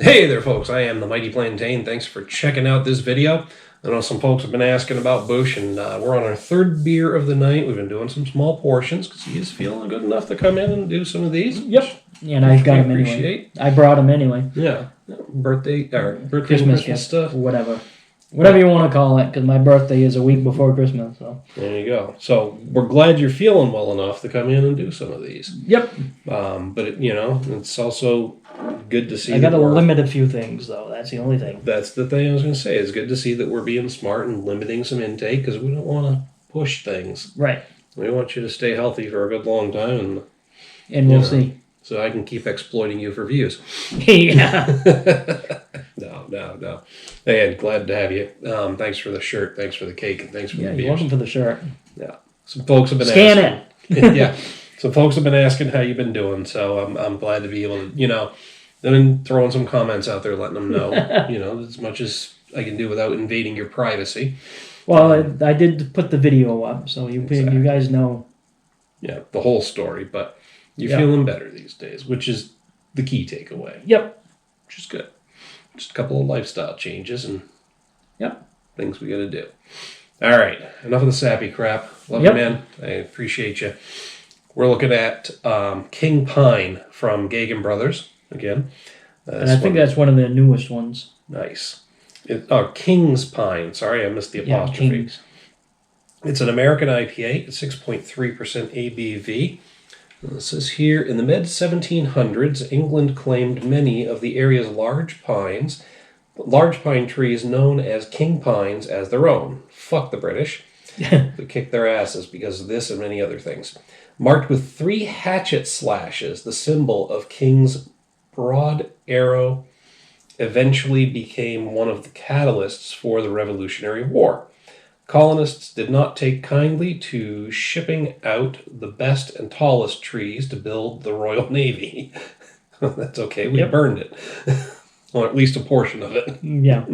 Hey there, folks. I am the Mighty Plantain. Thanks for checking out this video. I know some folks have been asking about Bouch, and we're on our third beer of the night. We've been doing some small portions because he is feeling good enough to come in and do some of these. Yep. And I got him anyway. I brought him anyway. Yeah. Birthday Christmas stuff. Whatever you want to call it, because my birthday is a week before Christmas. So there you go. So we're glad you're feeling well enough to come in and do some of these. Yep. But it's also good to see. I got to limit a few things, though. That's the only thing. That's the thing I was going to say. It's good to see that we're being smart and limiting some intake because we don't want to push things. Right. We want you to stay healthy for a good long time, and we'll see. So I can keep exploiting you for views. Yeah. No. Hey, glad to have you. Thanks for the shirt. Thanks for the cake. And thanks for the beers. You're welcome for the shirt. Yeah. Some folks have been asking. Yeah. Some folks have been asking how you've been doing. So I'm glad to be able to, I've been throwing some comments out there, letting them know, as much as I can do without invading your privacy. Well, I did put the video up, so you guys know. Yeah, the whole story, but you're feeling better these days, which is the key takeaway. Yep. Which is good. Just a couple of lifestyle changes and things we got to do. All right, enough of the sappy crap. Love you, man. I appreciate you. We're looking at King Pine from Geaghan Brothers again. And I think that's one of the newest ones. Nice. King's Pine. Sorry, I missed the apostrophe. Yeah, King's. It's an American IPA. It's 6.3% ABV. It says here, in the mid-1700s, England claimed many of the area's large pine trees known as king pines as their own. Fuck the British. They kicked their asses because of this and many other things. Marked with 3 hatchet slashes, the symbol of King's broad arrow eventually became one of the catalysts for the Revolutionary War. Colonists did not take kindly to shipping out the best and tallest trees to build the Royal Navy. That's okay, we burned it. Or at least a portion of it. Yeah.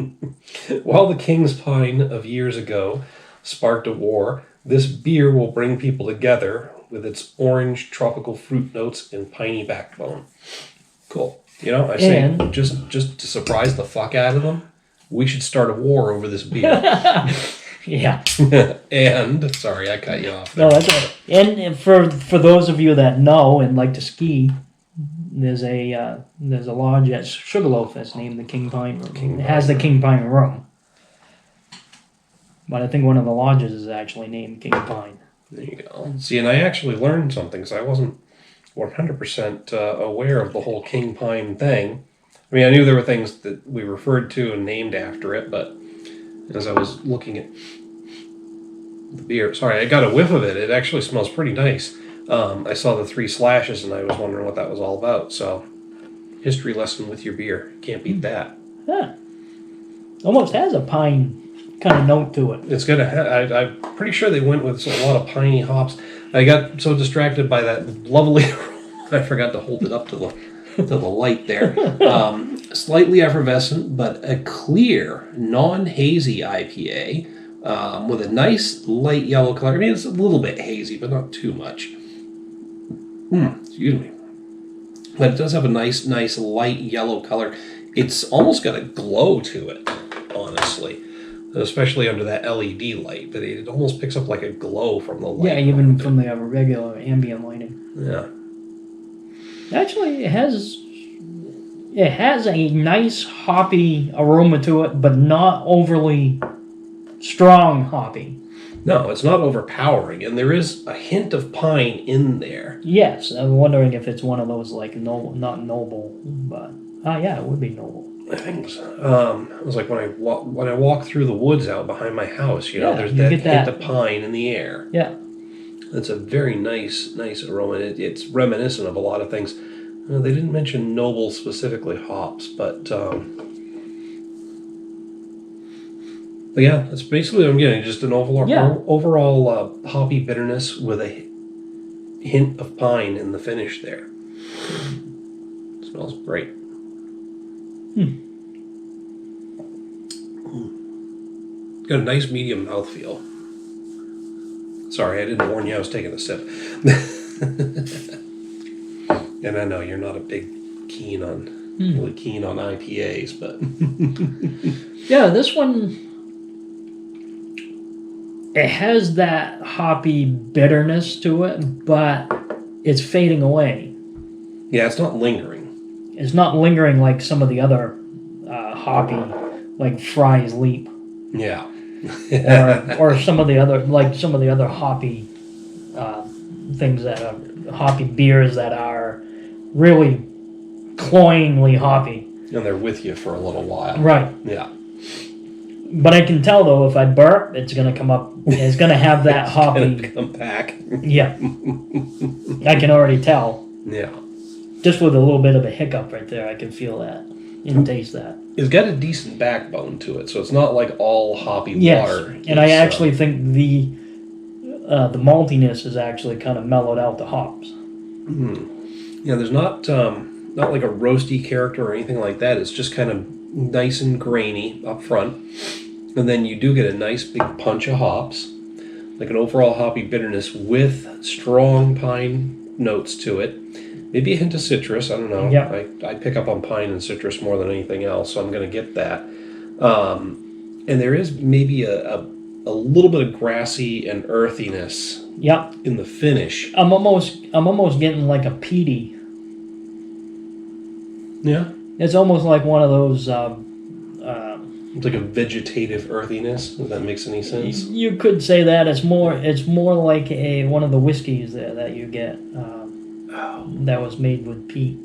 While the King's Pine of years ago sparked a war, this beer will bring people together with its orange tropical fruit notes and piney backbone. Cool. I say, just to surprise the fuck out of them, we should start a war over this beer. Yeah. And sorry, I cut you off there. No, that's right. And for those of you that know and like to ski, there's a lodge at Sugarloaf that's named the King Pine Room. It has the King Pine Room. But I think one of the lodges is actually named King Pine. There you go. See, and I actually learned something because I wasn't 100% aware of the whole King Pine thing. I mean, I knew there were things that we referred to and named after it, but as I was looking at the beer, sorry, I got a whiff of it. It actually smells pretty nice. I saw the 3 slashes and I was wondering what that was all about. So, history lesson with your beer. Can't beat that. Yeah. Almost has a pine kind of note to it. It's gonna. I'm pretty sure they went with a lot of piney hops. I got so distracted by that lovely. I forgot to hold it up to the light there. Slightly effervescent, but a clear, non-hazy IPA with a nice light yellow color. I mean, it's a little bit hazy, but not too much. Excuse me. But it does have a nice light yellow color. It's almost got a glow to it, honestly. Especially under that LED light, but it almost picks up like a glow from the light. Yeah, even from the regular ambient lighting. Yeah. Actually, it has a nice hoppy aroma to it, but not overly strong hoppy. No, it's not overpowering, and there is a hint of pine in there. Yes, I'm wondering if it's one of those like not noble, but yeah, it would be noble. I think so. It was like when I walk through the woods out behind my house. There's that hint of pine in the air. Yeah, it's a very nice aroma. It's reminiscent of a lot of things. They didn't mention noble specifically hops, but yeah, that's basically what I'm getting. Just an overall hoppy bitterness with a hint of pine in the finish there. It smells great. Got a nice medium mouthfeel. Sorry, I didn't warn you I was taking a sip. And I know you're not a big keen on really keen on IPAs, but Yeah, this one, it has that hoppy bitterness to it, but it's fading away. yeah, it's not lingering. It's not lingering like some of the other hoppy, like Fry's Leap, Yeah. or some of the other hoppy things that are hoppy beers that are really cloyingly hoppy. And they're with you for a little while. Right. Yeah. But I can tell though, if I burp, it's gonna come up. It's gonna have that hoppy. Gonna come back. Yeah. I can already tell. Yeah. Just with a little bit of a hiccup right there, I can feel that and taste that. It's got a decent backbone to it, so it's not like all hoppy Yes, water. and I actually think the maltiness is actually kind of mellowed out the hops. Yeah, there's not like a roasty character or anything like that. It's just kind of nice and grainy up front, and then you do get a nice big punch of hops, like an overall hoppy bitterness with strong pine notes to it. Maybe a hint of citrus. I don't know. Yeah. I pick up on pine and citrus more than anything else, so I'm going to get that. And there is maybe a little bit of grassy and earthiness Yep. in the finish. I'm almost getting like a peaty. Yeah. It's almost like one of those. It's like a vegetative earthiness, if that makes any sense. You could say that it's more like one of the whiskeys there that you get that was made with peat.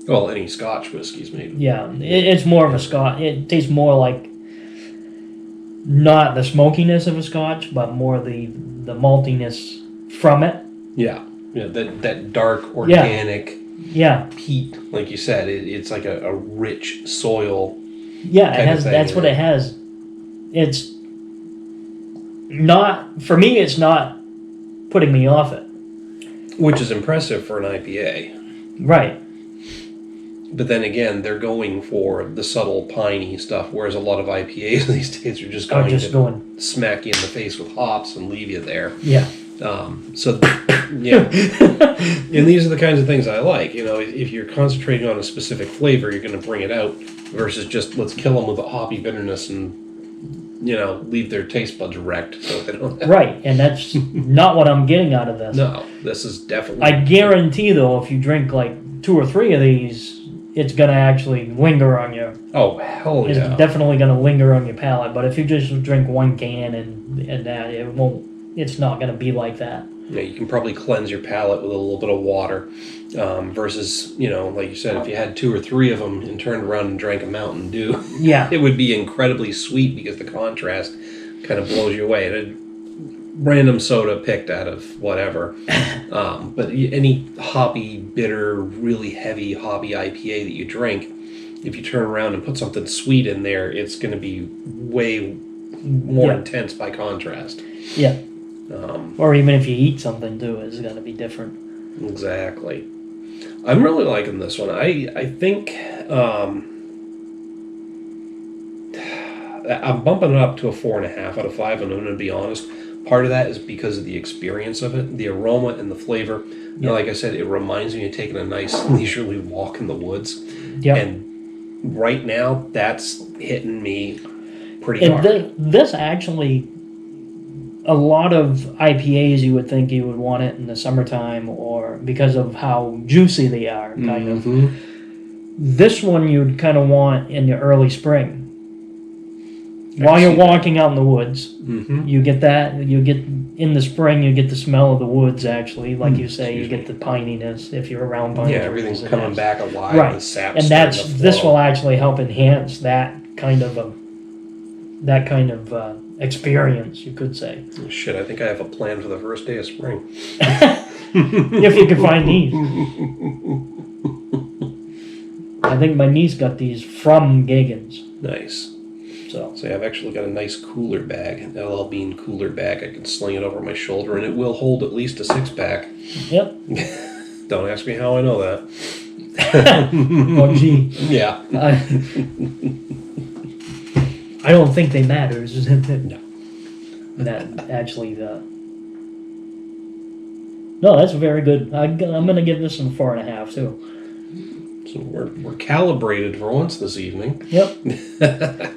Well, any Scotch whiskey's made. Yeah, it's more of a Scotch. It tastes more like not the smokiness of a Scotch, but more the maltiness from it. Yeah. Yeah, that dark, organic Yeah, peat, like you said. It's like a rich soil. yeah. It kind of has. thing, That's what it has. It's not for me. It's not putting me off it. Which is impressive for an IPA. Right. But then again, they're going for the subtle piney stuff, whereas a lot of IPAs these days are just going to smack you in the face with hops and leave you there. Yeah. So, yeah. And these are the kinds of things I like. You know, if you're concentrating on a specific flavor, you're going to bring it out versus just let's kill them with a hoppy bitterness and, you know, leave their taste buds wrecked so they don't have... Right, and that's not what I'm getting out of this. No, this is definitely... I guarantee, though, if you drink like 2 or 3 of these, it's going to actually linger on you. Oh, hell yeah. It's definitely going to linger on your palate, but if you just drink 1 can and that, it's not going to be like that. Yeah, you can probably cleanse your palate with a little bit of water versus, you know, like you said, if you had 2 or 3 of them and turned around and drank a Mountain Dew, Yeah. it would be incredibly sweet because the contrast kind of blows you away. And random soda picked out of whatever. But any hoppy, bitter, really heavy hoppy IPA that you drink, if you turn around and put something sweet in there, it's going to be way more intense by contrast. Yeah. Or even if you eat something too, it's going to be different. Exactly. I'm really liking this one. I think I'm bumping it up to a 4.5 out of 5, and I'm going to be honest. Part of that is because of the experience of it, the aroma and the flavor. And like I said, it reminds me of taking a nice leisurely walk in the woods. Yeah. And right now, that's hitting me pretty And hard. this actually, a lot of IPAs you would think you would want it in the summertime or because of how juicy they are, kind of. This one you'd kind of want in the early spring. While you're walking out in the woods, you get that. You get in the spring, you get the smell of the woods. Actually, like you say, you get the pininess if you're around pine trees. Yeah, everything's coming back alive. Right, The sap's and starting to this flow. will actually help enhance that kind of experience, you could say. Oh, shit, I think I have a plan for the first day of spring. If you can find these. I think my niece got these from Geaghan's. Nice. So I've actually got a nice cooler bag, an LL Bean cooler bag. I can sling it over my shoulder, and it will hold at least a 6-pack. Yep. Don't ask me how I know that. Oh, gee. Yeah. I don't think they matter. No. That actually No, that's very good. I'm going to give this some 4.5 too. So we're calibrated for once this evening. Yep.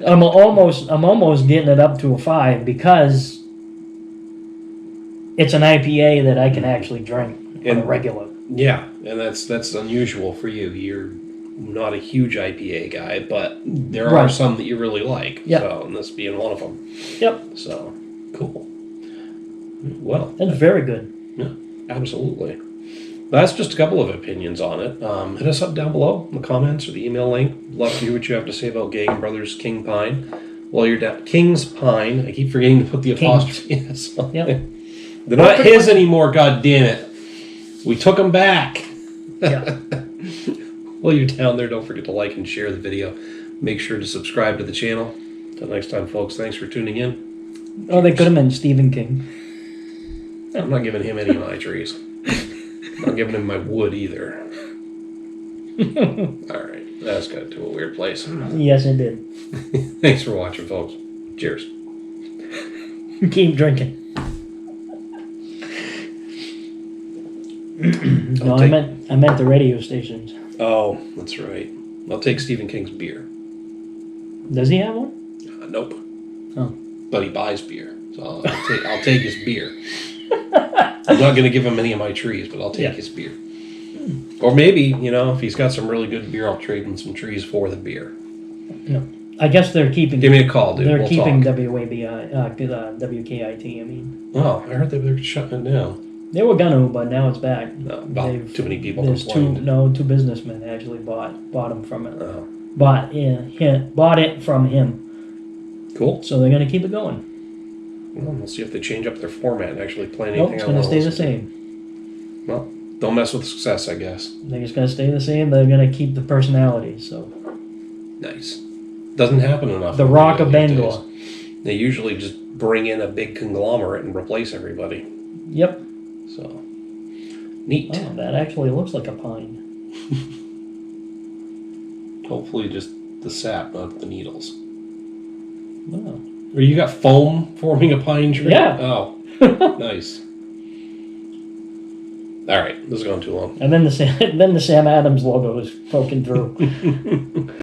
I'm almost getting it up to a 5 because it's an IPA that I can actually drink on a regular. Yeah, and that's unusual for you. You're not a huge IPA guy, but there are some that you really like. Yep. So, and this being one of them. Yep. So, cool. Well, that's very good. Yeah, absolutely. That's just a couple of opinions on it. Hit us up down below in the comments or the email link. Love to hear what you have to say about Geaghan Brothers King Pine. While you're down, King's Pine. I keep forgetting to put the apostrophe. Yep. They're not his anymore. God damn it! We took them back. Yeah. While you're down there, don't forget to like and share the video. Make sure to subscribe to the channel. Until next time, folks. Thanks for tuning in. Oh, they could have been Stephen King. I'm not giving him any of my trees. I'm not giving him my wood either. All right. That's got to a weird place. Yes, it did. Thanks for watching, folks. Cheers. Keep drinking. No, I meant the radio stations. Oh, that's right. I'll take Stephen King's beer. Does he have one? Nope. Oh. But he buys beer, so I'll take his beer. I'm not going to give him any of my trees, but I'll take his beer. Or maybe, if he's got some really good beer, I'll trade him some trees for the beer. No. I guess they're keeping... Give me a call, dude. They're we'll keeping talk. WKIT, I mean. Oh, I heard they were shutting it down. They were gonna, but now it's back. No, too many people There's complained. two businessmen actually bought them from it. Oh. Bought it from him. Cool. So they're gonna keep it going. Well, we'll see if they change up their format and actually play Nope, anything. it's gonna stay the same. Well, don't mess with success, I guess. They're just gonna stay the same. They're gonna keep the personalities. So Nice. Doesn't happen enough. the Rock of Bangor. Days. They usually just bring in a big conglomerate and replace everybody. Yep. So neat. Oh, that actually looks like a pine. Hopefully, just the sap, not the needles. Wow. Or you got foam forming a pine tree? Yeah. Oh, nice. All right, this is going too long. And then the Sam Adams logo is poking through.